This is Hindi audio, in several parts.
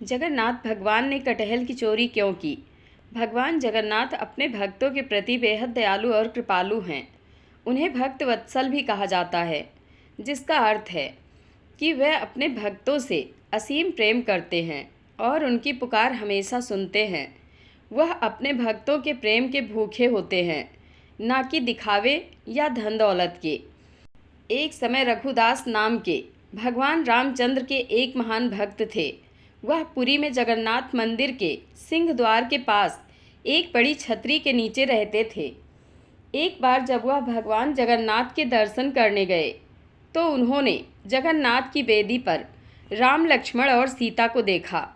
जगन्नाथ भगवान ने कटहल की चोरी क्यों की? भगवान जगन्नाथ अपने भक्तों के प्रति बेहद दयालु और कृपालु हैं। उन्हें भक्त वत्सल भी कहा जाता है, जिसका अर्थ है कि वह अपने भक्तों से असीम प्रेम करते हैं और उनकी पुकार हमेशा सुनते हैं। वह अपने भक्तों के प्रेम के भूखे होते हैं, ना कि दिखावे या धन दौलत के। एक समय रघुदास नाम के भगवान रामचंद्र के एक महान भक्त थे। वह पुरी में जगन्नाथ मंदिर के सिंह द्वार के पास एक बड़ी छतरी के नीचे रहते थे। एक बार जब वह भगवान जगन्नाथ के दर्शन करने गए तो उन्होंने जगन्नाथ की बेदी पर राम, लक्ष्मण और सीता को देखा।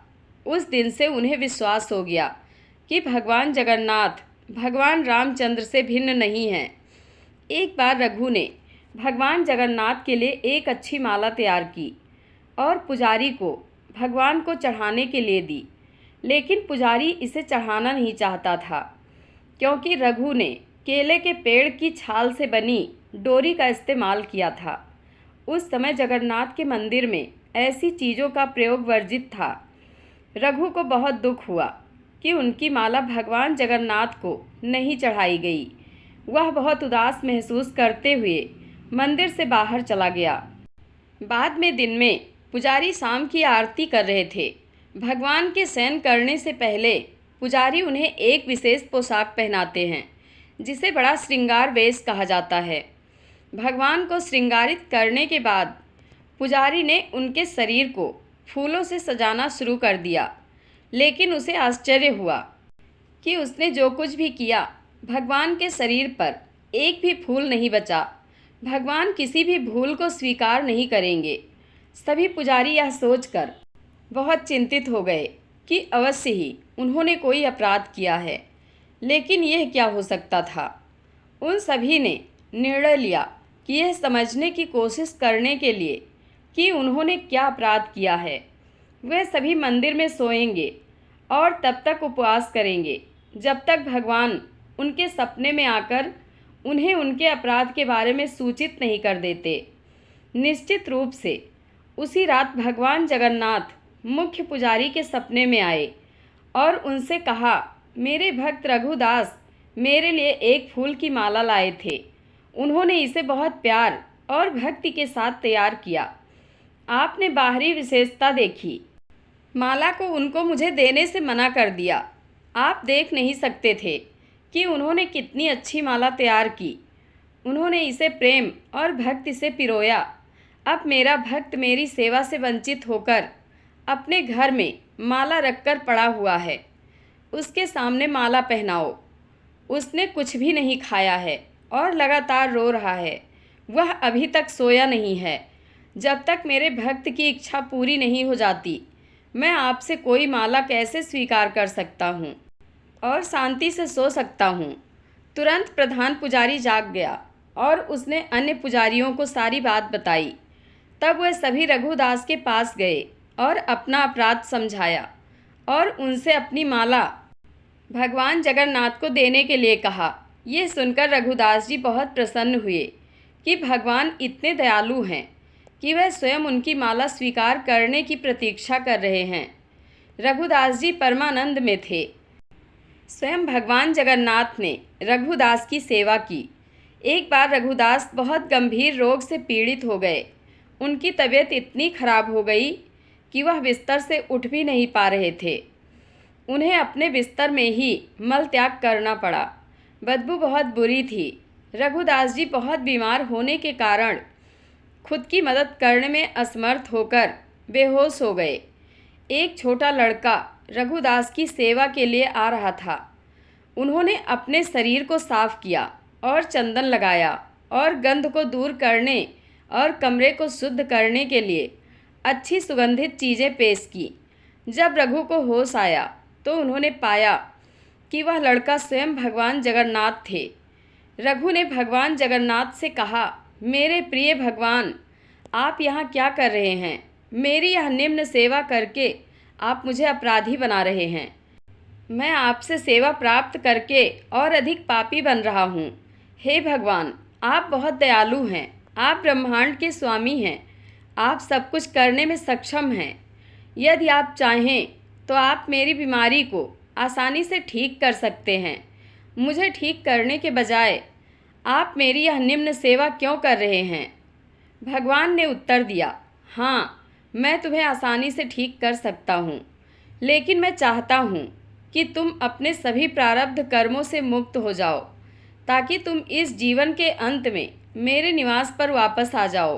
उस दिन से उन्हें विश्वास हो गया कि भगवान जगन्नाथ भगवान रामचंद्र से भिन्न नहीं हैं। एक बार रघु ने भगवान जगन्नाथ के लिए एक अच्छी माला तैयार की और पुजारी को भगवान को चढ़ाने के लिए दी, लेकिन पुजारी इसे चढ़ाना नहीं चाहता था, क्योंकि रघु ने केले के पेड़ की छाल से बनी डोरी का इस्तेमाल किया था। उस समय जगन्नाथ के मंदिर में ऐसी चीज़ों का प्रयोग वर्जित था। रघु को बहुत दुख हुआ कि उनकी माला भगवान जगन्नाथ को नहीं चढ़ाई गई। वह बहुत उदास महसूस करते हुए मंदिर से बाहर चला गया। बाद में दिन में पुजारी शाम की आरती कर रहे थे। भगवान के शयन करने से पहले पुजारी उन्हें एक विशेष पोशाक पहनाते हैं, जिसे बड़ा श्रृंगार वेश कहा जाता है। भगवान को श्रृंगारित करने के बाद पुजारी ने उनके शरीर को फूलों से सजाना शुरू कर दिया, लेकिन उसे आश्चर्य हुआ कि उसने जो कुछ भी किया, भगवान के शरीर पर एक भी फूल नहीं बचा। भगवान किसी भी भूल को स्वीकार नहीं करेंगे। सभी पुजारी यह सोचकर बहुत चिंतित हो गए कि अवश्य ही उन्होंने कोई अपराध किया है, लेकिन यह क्या हो सकता था। उन सभी ने निर्णय लिया कि यह समझने की कोशिश करने के लिए कि उन्होंने क्या अपराध किया है, वे सभी मंदिर में सोएंगे और तब तक उपवास करेंगे जब तक भगवान उनके सपने में आकर उन्हें उनके अपराध के बारे में सूचित नहीं कर देते। निश्चित रूप से उसी रात भगवान जगन्नाथ मुख्य पुजारी के सपने में आए और उनसे कहा, मेरे भक्त रघुदास मेरे लिए एक फूल की माला लाए थे। उन्होंने इसे बहुत प्यार और भक्ति के साथ तैयार किया। आपने बाहरी विशेषता देखी, माला को उनको मुझे देने से मना कर दिया। आप देख नहीं सकते थे कि उन्होंने कितनी अच्छी माला तैयार की। उन्होंने इसे प्रेम और भक्ति से पिरोया। अब मेरा भक्त मेरी सेवा से वंचित होकर अपने घर में माला रखकर पड़ा हुआ है। उसके सामने माला पहनाओ। उसने कुछ भी नहीं खाया है और लगातार रो रहा है। वह अभी तक सोया नहीं है। जब तक मेरे भक्त की इच्छा पूरी नहीं हो जाती, मैं आपसे कोई माला कैसे स्वीकार कर सकता हूँ और शांति से सो सकता हूँ। तुरंत प्रधान पुजारी जाग गया और उसने अन्य पुजारियों को सारी बात बताई। तब वह सभी रघुदास के पास गए और अपना अपराध समझाया और उनसे अपनी माला भगवान जगन्नाथ को देने के लिए कहा। यह सुनकर रघुदास जी बहुत प्रसन्न हुए कि भगवान इतने दयालु हैं कि वह स्वयं उनकी माला स्वीकार करने की प्रतीक्षा कर रहे हैं। रघुदास जी परमानंद में थे। स्वयं भगवान जगन्नाथ ने रघुदास की सेवा की। एक बार रघुदास बहुत गंभीर रोग से पीड़ित हो गए। उनकी तबीयत इतनी खराब हो गई कि वह बिस्तर से उठ भी नहीं पा रहे थे। उन्हें अपने बिस्तर में ही मल त्याग करना पड़ा। बदबू बहुत बुरी थी। रघुदास जी बहुत बीमार होने के कारण खुद की मदद करने में असमर्थ होकर बेहोश हो गए। एक छोटा लड़का रघुदास की सेवा के लिए आ रहा था। उन्होंने अपने शरीर को साफ किया और चंदन लगाया और गंध को दूर करने और कमरे को शुद्ध करने के लिए अच्छी सुगंधित चीज़ें पेश की। जब रघु को होश आया तो उन्होंने पाया कि वह लड़का स्वयं भगवान जगन्नाथ थे। रघु ने भगवान जगन्नाथ से कहा, मेरे प्रिय भगवान, आप यहाँ क्या कर रहे हैं? मेरी यह निम्न सेवा करके आप मुझे अपराधी बना रहे हैं। मैं आपसे सेवा प्राप्त करके और अधिक पापी बन रहा हूँ। हे भगवान, आप बहुत दयालु हैं। आप ब्रह्मांड के स्वामी हैं। आप सब कुछ करने में सक्षम हैं। यदि आप चाहें तो आप मेरी बीमारी को आसानी से ठीक कर सकते हैं। मुझे ठीक करने के बजाय आप मेरी यह निम्न सेवा क्यों कर रहे हैं? भगवान ने उत्तर दिया, हाँ, मैं तुम्हें आसानी से ठीक कर सकता हूँ, लेकिन मैं चाहता हूँ कि तुम अपने सभी प्रारब्ध कर्मों से मुक्त हो जाओ, ताकि तुम इस जीवन के अंत में मेरे निवास पर वापस आ जाओ।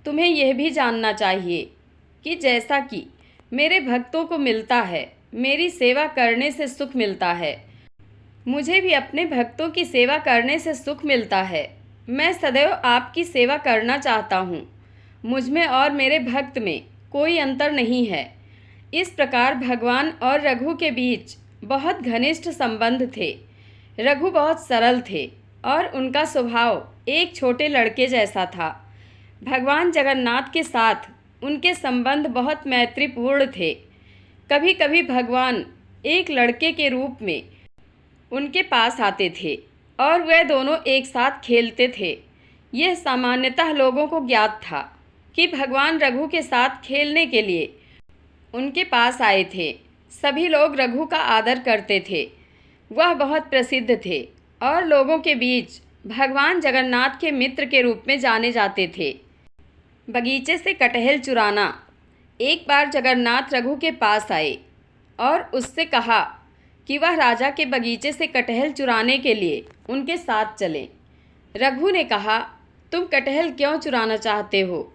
तुम्हें यह भी जानना चाहिए कि जैसा कि मेरे भक्तों को मिलता है, मेरी सेवा करने से सुख मिलता है, मुझे भी अपने भक्तों की सेवा करने से सुख मिलता है। मैं सदैव आपकी सेवा करना चाहता हूँ। मुझ में और मेरे भक्त में कोई अंतर नहीं है। इस प्रकार भगवान और रघु के बीच बहुत घनिष्ठ संबंध थे। रघु बहुत सरल थे और उनका स्वभाव एक छोटे लड़के जैसा था। भगवान जगन्नाथ के साथ उनके संबंध बहुत मैत्रीपूर्ण थे। कभी कभी भगवान एक लड़के के रूप में उनके पास आते थे और वे दोनों एक साथ खेलते थे। यह सामान्यतः लोगों को ज्ञात था कि भगवान रघु के साथ खेलने के लिए उनके पास आए थे। सभी लोग रघु का आदर करते थे। वह बहुत प्रसिद्ध थे और लोगों के बीच भगवान जगन्नाथ के मित्र के रूप में जाने जाते थे। बगीचे से कटहल चुराना। एक बार जगन्नाथ रघु के पास आए और उससे कहा कि वह राजा के बगीचे से कटहल चुराने के लिए उनके साथ चलें। रघु ने कहा, तुम कटहल क्यों चुराना चाहते हो?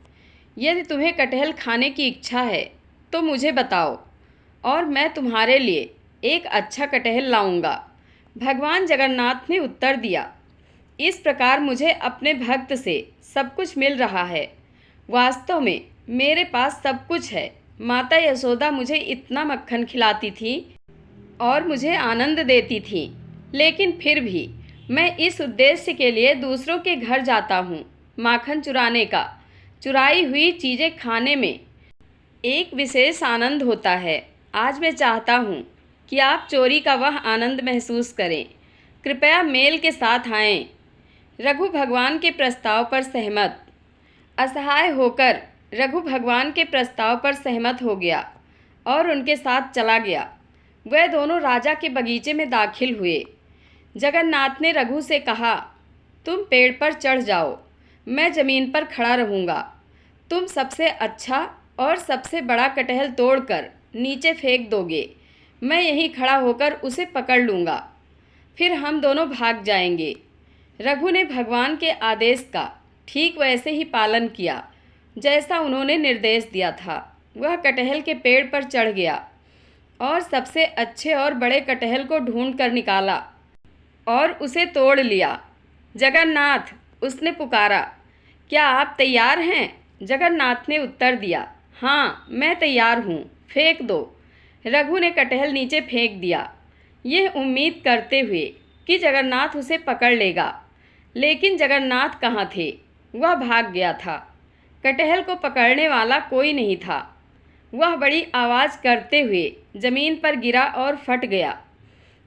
यदि तुम्हें कटहल खाने की इच्छा है तो मुझे बताओ और मैं तुम्हारे लिए एक अच्छा कटहल लाऊंगा। भगवान जगन्नाथ ने उत्तर दिया, इस प्रकार मुझे अपने भक्त से सब कुछ मिल रहा है। वास्तव में मेरे पास सब कुछ है। माता यशोदा मुझे इतना मक्खन खिलाती थी और मुझे आनंद देती थी, लेकिन फिर भी मैं इस उद्देश्य के लिए दूसरों के घर जाता हूँ। माखन चुराने का, चुराई हुई चीज़ें खाने में एक विशेष आनंद होता है। आज मैं चाहता हूँ कि आप चोरी का वह आनंद महसूस करें। कृपया मेल के साथ आएं। रघु भगवान के प्रस्ताव पर सहमत। असहाय होकर रघु भगवान के प्रस्ताव पर सहमत हो गया और उनके साथ चला गया। वह दोनों राजा के बगीचे में दाखिल हुए। जगन्नाथ ने रघु से कहा, तुम पेड़ पर चढ़ जाओ, मैं ज़मीन पर खड़ा रहूँगा। तुम सबसे अच्छा और सबसे बड़ा कटहल तोड़कर नीचे फेंक दोगे। मैं यहीं खड़ा होकर उसे पकड़ लूँगा, फिर हम दोनों भाग जाएंगे। रघु ने भगवान के आदेश का ठीक वैसे ही पालन किया जैसा उन्होंने निर्देश दिया था। वह कटहल के पेड़ पर चढ़ गया और सबसे अच्छे और बड़े कटहल को ढूंढ कर निकाला और उसे तोड़ लिया। जगन्नाथ, उसने पुकारा, क्या आप तैयार हैं? जगन्नाथ ने उत्तर दिया, हाँ, मैं तैयार हूँ, फेंक दो। रघु ने कटहल नीचे फेंक दिया, यह उम्मीद करते हुए कि जगन्नाथ उसे पकड़ लेगा। लेकिन जगन्नाथ कहाँ थे? वह भाग गया था। कटहल को पकड़ने वाला कोई नहीं था। वह बड़ी आवाज़ करते हुए ज़मीन पर गिरा और फट गया।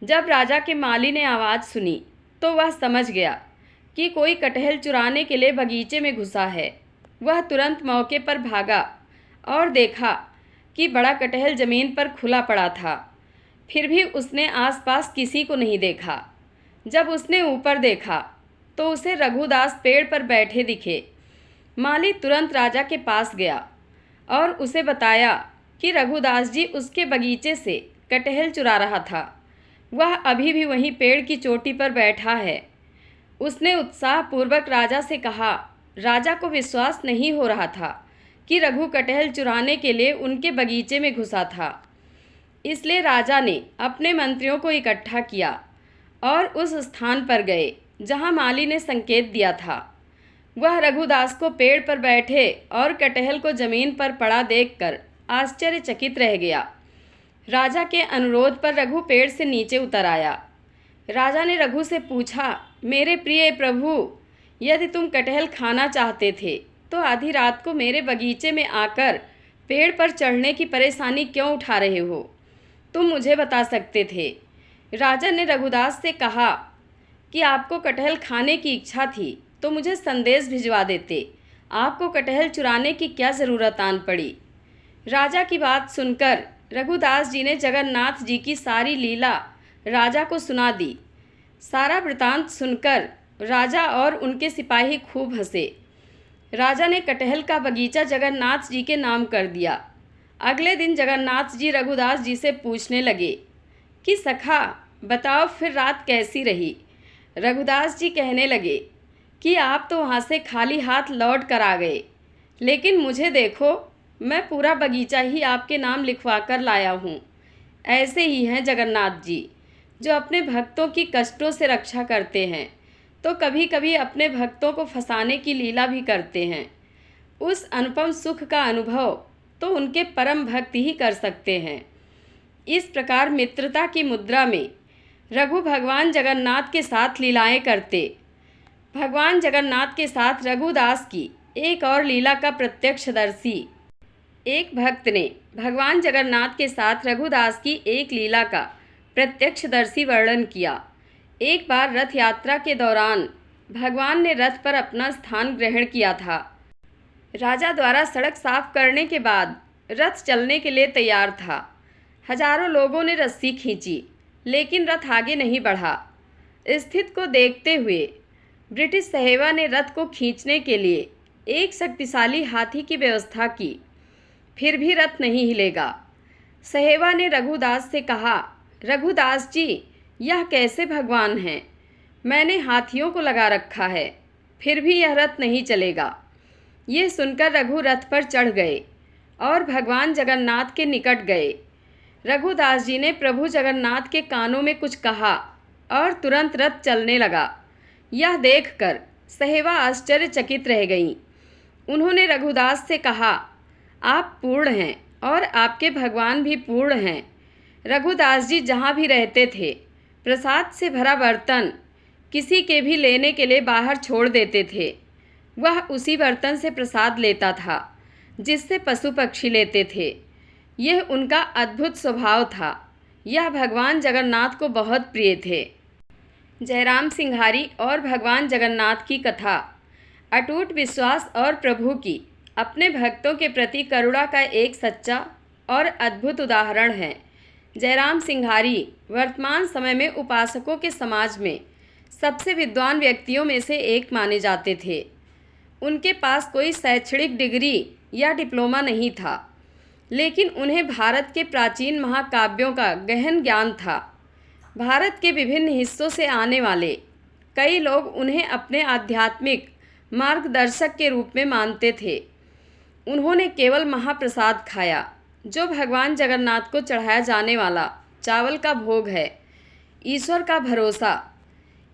जब राजा के माली ने आवाज़ सुनी तो वह समझ गया कि कोई कटहल चुराने के लिए बगीचे में घुसा है। वह तुरंत मौके पर भागा और देखा कि बड़ा कटहल ज़मीन पर खुला पड़ा था। फिर भी उसने आसपास किसी को नहीं देखा। जब उसने ऊपर देखा तो उसे रघुदास पेड़ पर बैठे दिखे। माली तुरंत राजा के पास गया और उसे बताया कि रघुदास जी उसके बगीचे से कटहल चुरा रहा था। वह अभी भी वहीं पेड़ की चोटी पर बैठा है। उसने उत्साहपूर्वक राजा से कहा। राजा को विश्वास नहीं हो रहा था कि रघु कटहल चुराने के लिए उनके बगीचे में घुसा था। इसलिए राजा ने अपने मंत्रियों को इकट्ठा किया और उस स्थान पर गए जहां माली ने संकेत दिया था। वह रघुदास को पेड़ पर बैठे और कटहल को ज़मीन पर पड़ा देखकर आश्चर्यचकित रह गया। राजा के अनुरोध पर रघु पेड़ से नीचे उतर आया। राजा ने रघु से पूछा, मेरे प्रिय प्रभु, यदि तुम कटहल खाना चाहते थे तो आधी रात को मेरे बगीचे में आकर पेड़ पर चढ़ने की परेशानी क्यों उठा रहे हो? तुम मुझे बता सकते थे। राजा ने रघुदास से कहा कि आपको कटहल खाने की इच्छा थी तो मुझे संदेश भिजवा देते। आपको कटहल चुराने की क्या ज़रूरत आन पड़ी? राजा की बात सुनकर रघुदास जी ने जगन्नाथ जी की सारी लीला राजा को सुना दी। सारा वृतांत सुनकर राजा और उनके सिपाही खूब हंसे। राजा ने कटहल का बगीचा जगन्नाथ जी के नाम कर दिया। अगले दिन जगन्नाथ जी रघुदास जी से पूछने लगे कि सखा बताओ फिर रात कैसी रही। रघुदास जी कहने लगे कि आप तो वहाँ से खाली हाथ लौट कर आ गए, लेकिन मुझे देखो, मैं पूरा बगीचा ही आपके नाम लिखवा कर लाया हूँ। ऐसे ही हैं जगन्नाथ जी, जो अपने भक्तों की कष्टों से रक्षा करते हैं तो कभी कभी अपने भक्तों को फंसाने की लीला भी करते हैं। उस अनुपम सुख का अनुभव तो उनके परम भक्त ही कर सकते हैं। इस प्रकार मित्रता की मुद्रा में रघु भगवान जगन्नाथ के साथ लीलाएं करते। भगवान जगन्नाथ के साथ रघुदास की एक और लीला का प्रत्यक्षदर्शी एक भक्त ने भगवान जगन्नाथ के साथ रघुदास की एक लीला का प्रत्यक्षदर्शी वर्णन किया। एक बार रथ यात्रा के दौरान भगवान ने रथ पर अपना स्थान ग्रहण किया था। राजा द्वारा सड़क साफ करने के बाद रथ चलने के लिए तैयार था। हजारों लोगों ने रस्सी खींची, लेकिन रथ आगे नहीं बढ़ा। स्थिति को देखते हुए ब्रिटिश सहेवा ने रथ को खींचने के लिए एक शक्तिशाली हाथी की व्यवस्था की, फिर भी रथ नहीं हिलेगा। सहेवा ने रघुदास से कहा, रघुदास जी, यह कैसे भगवान हैं? मैंने हाथियों को लगा रखा है, फिर भी यह रथ नहीं चलेगा। ये सुनकर रघु रथ पर चढ़ गए और भगवान जगन्नाथ के निकट गए। रघुदास जी ने प्रभु जगन्नाथ के कानों में कुछ कहा और तुरंत रथ चलने लगा। यह देखकर सहेवा आश्चर्यचकित रह गईं। उन्होंने रघुदास से कहा, आप पूर्ण हैं और आपके भगवान भी पूर्ण हैं। रघुदास जी जहाँ भी रहते थे, प्रसाद से भरा बर्तन किसी के भी लेने के लिए बाहर छोड़ देते थे। वह उसी बर्तन से प्रसाद लेता था जिससे पशु पक्षी लेते थे। यह उनका अद्भुत स्वभाव था। यह भगवान जगन्नाथ को बहुत प्रिय थे। जयराम सिंघारी और भगवान जगन्नाथ की कथा अटूट विश्वास और प्रभु की अपने भक्तों के प्रति करुणा का एक सच्चा और अद्भुत उदाहरण है। जयराम सिंघारी वर्तमान समय में उपासकों के समाज में सबसे विद्वान व्यक्तियों में से एक माने जाते थे। उनके पास कोई शैक्षणिक डिग्री या डिप्लोमा नहीं था, लेकिन उन्हें भारत के प्राचीन महाकाव्यों का गहन ज्ञान था। भारत के विभिन्न हिस्सों से आने वाले कई लोग उन्हें अपने आध्यात्मिक मार्गदर्शक के रूप में मानते थे। उन्होंने केवल महाप्रसाद खाया, जो भगवान जगन्नाथ को चढ़ाया जाने वाला चावल का भोग है। ईश्वर का भरोसा।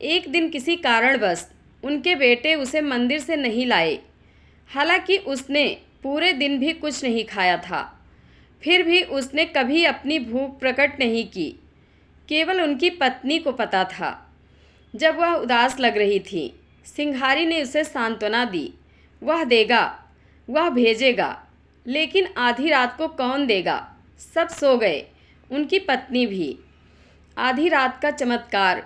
एक दिन किसी कारणवश उनके बेटे उसे मंदिर से नहीं लाए, हालांकि उसने पूरे दिन भी कुछ नहीं खाया था। फिर भी उसने कभी अपनी भूख प्रकट नहीं की। केवल उनकी पत्नी को पता था। जब वह उदास लग रही थी, सिंघारी ने उसे सांत्वना दी। वह देगा, वह भेजेगा, लेकिन आधी रात को कौन देगा? सब सो गए, उनकी पत्नी भी। आधी रात का चमत्कार।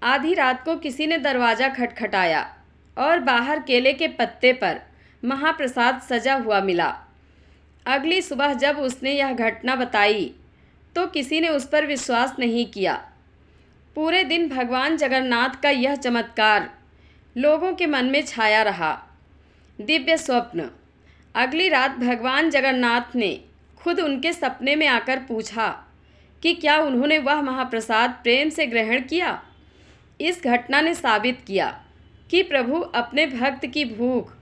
आधी रात को किसी ने दरवाज़ा खटखटाया और बाहर केले के पत्ते पर महाप्रसाद सजा हुआ मिला। अगली सुबह जब उसने यह घटना बताई तो किसी ने उस पर विश्वास नहीं किया। पूरे दिन भगवान जगन्नाथ का यह चमत्कार लोगों के मन में छाया रहा। दिव्य स्वप्न। अगली रात भगवान जगन्नाथ ने खुद उनके सपने में आकर पूछा कि क्या उन्होंने वह महाप्रसाद प्रेम से ग्रहण किया। इस घटना ने साबित किया कि प्रभु अपने भक्त की भूख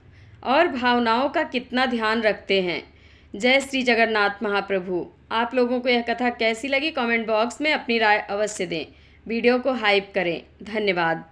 और भावनाओं का कितना ध्यान रखते हैं। जय श्री जगन्नाथ महाप्रभु। आप लोगों को यह कथा कैसी लगी, कमेंट बॉक्स में अपनी राय अवश्य दें। वीडियो को हाइप करें। धन्यवाद।